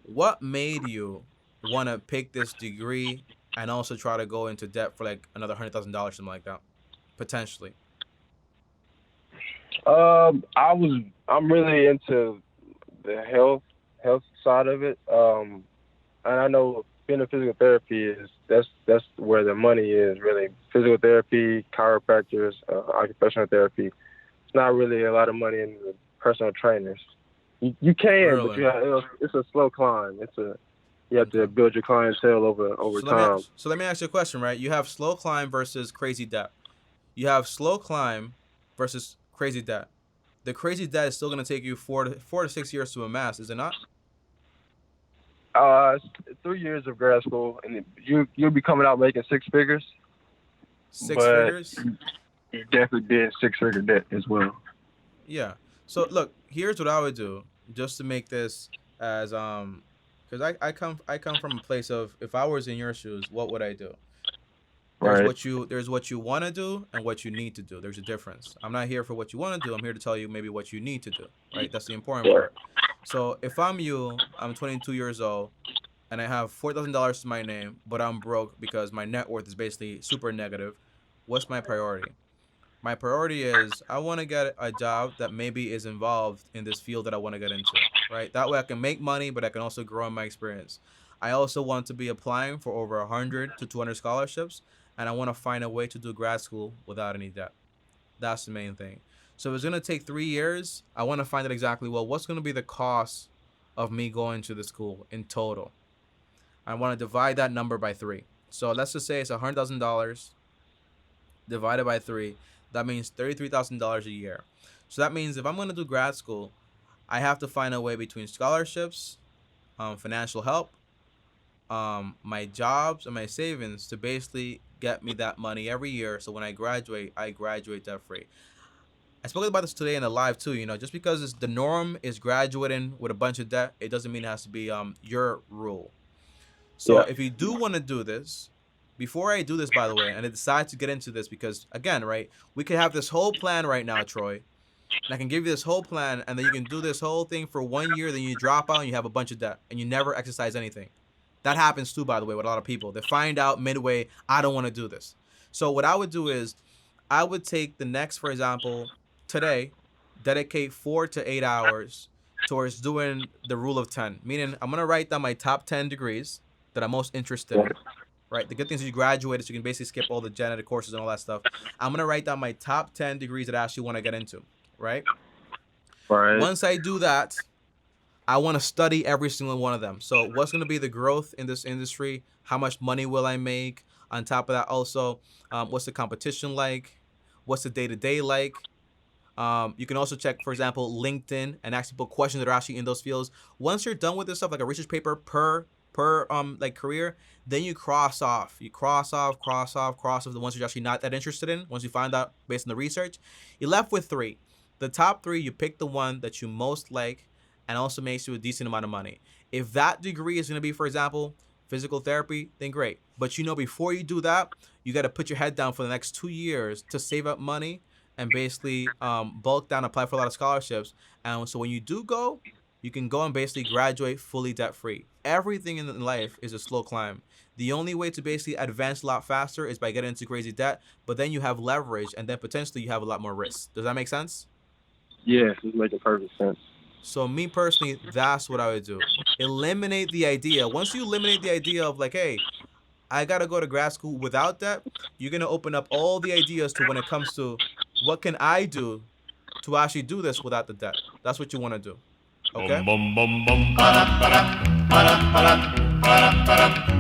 what made you want to pick this degree and also try to go into debt for like another $100,000, something like that, potentially? I'm really into the health side of it. And I know being a physical therapy that's where the money is really. Physical therapy, chiropractors, occupational therapy. It's not really a lot of money in the personal trainers. You can, but Really? it's a slow climb. You have to Okay. build your clientele over So let me time. so let me ask you a question, right? You have slow climb versus crazy debt. You have slow climb versus crazy debt. The crazy debt is still going to take you 4 to 6 years to amass, is it not? It's 3 years of grad school, and you'll be coming out making six figures, Six but figures? you definitely did six-figure debt as well. Yeah. So look, here's what I would do just to make this as because I come from a place of, if I was in your shoes, what would I do? Right. There's what you want to do and what you need to do. There's a difference. I'm not here for what you want to do. I'm here to tell you maybe what you need to do, right? That's the important Yeah. part. So if I'm you, I'm 22 years old and I have $4,000 to my name, but I'm broke because my net worth is basically super negative. What's my priority? My priority is I want to get a job that maybe is involved in this field that I want to get into, right? That way I can make money, but I can also grow in my experience. I also want to be applying for over 100 to 200 scholarships, and I want to find a way to do grad school without any debt. That's the main thing. So if it's going to take 3 years, I want to find out exactly, well, what's going to be the cost of me going to the school in total. I want to divide that number by three. So let's just say it's $100,000 divided by three. That means $33,000 a year. So that means if I'm going to do grad school, I have to find a way between scholarships, financial help, my jobs, and my savings to basically get me that money every year. So when I graduate debt free. I spoke about this today in a live too. Just because the norm is graduating with a bunch of debt, it doesn't mean it has to be your rule. So Yeah. if you do want to do this, before I do this, by the way, and I decide to get into this, because again, right, we could have this whole plan right now, Troy, and I can give you this whole plan, and then you can do this whole thing for 1 year, then you drop out and you have a bunch of debt, and you never exercise anything. That happens too, by the way, with a lot of people. They find out midway, I don't want to do this. So what I would do is, I would take the next, for example, today, dedicate 4 to 8 hours towards doing the rule of 10, meaning I'm gonna write down my top 10 degrees that I'm most interested Yeah. in. Right, the good thing is you graduated, so you can basically skip all the genetic courses and all that stuff. I'm gonna write down my top 10 degrees that I actually want to get into. Right. Right. Once I do that, I want to study every single one of them. So what's going to be the growth in this industry? How much money will I make? On top of that, also, what's the competition like? What's the day-to-day like? You can also check, for example, LinkedIn and ask people questions that are actually in those fields. Once you're done with this stuff, like a research paper per like career, then you cross off. You cross off the ones you're actually not that interested in. Once you find out based on the research, you're left with three. The top three, you pick the one that you most like and also makes you a decent amount of money. If that degree is going to be, for example, physical therapy, then great. But before you do that, you got to put your head down for the next 2 years to save up money and basically bulk down, apply for a lot of scholarships. And so when you do go, you can go and basically graduate fully debt free. Everything in life is a slow climb. The only way to basically advance a lot faster is by getting into crazy debt, but then you have leverage and then potentially you have a lot more risk. Does that make sense? Yes, it's making perfect sense. So me personally, that's what I would do. Eliminate the idea. Once you eliminate the idea of like, hey, I gotta go to grad school without that, you're gonna open up all the ideas to when it comes to what can I do to actually do this without the debt. That's what you want to do. Bum Okay? bum bum bum ba-da, ba-da, ba-da, ba-da, ba-da, ba-da.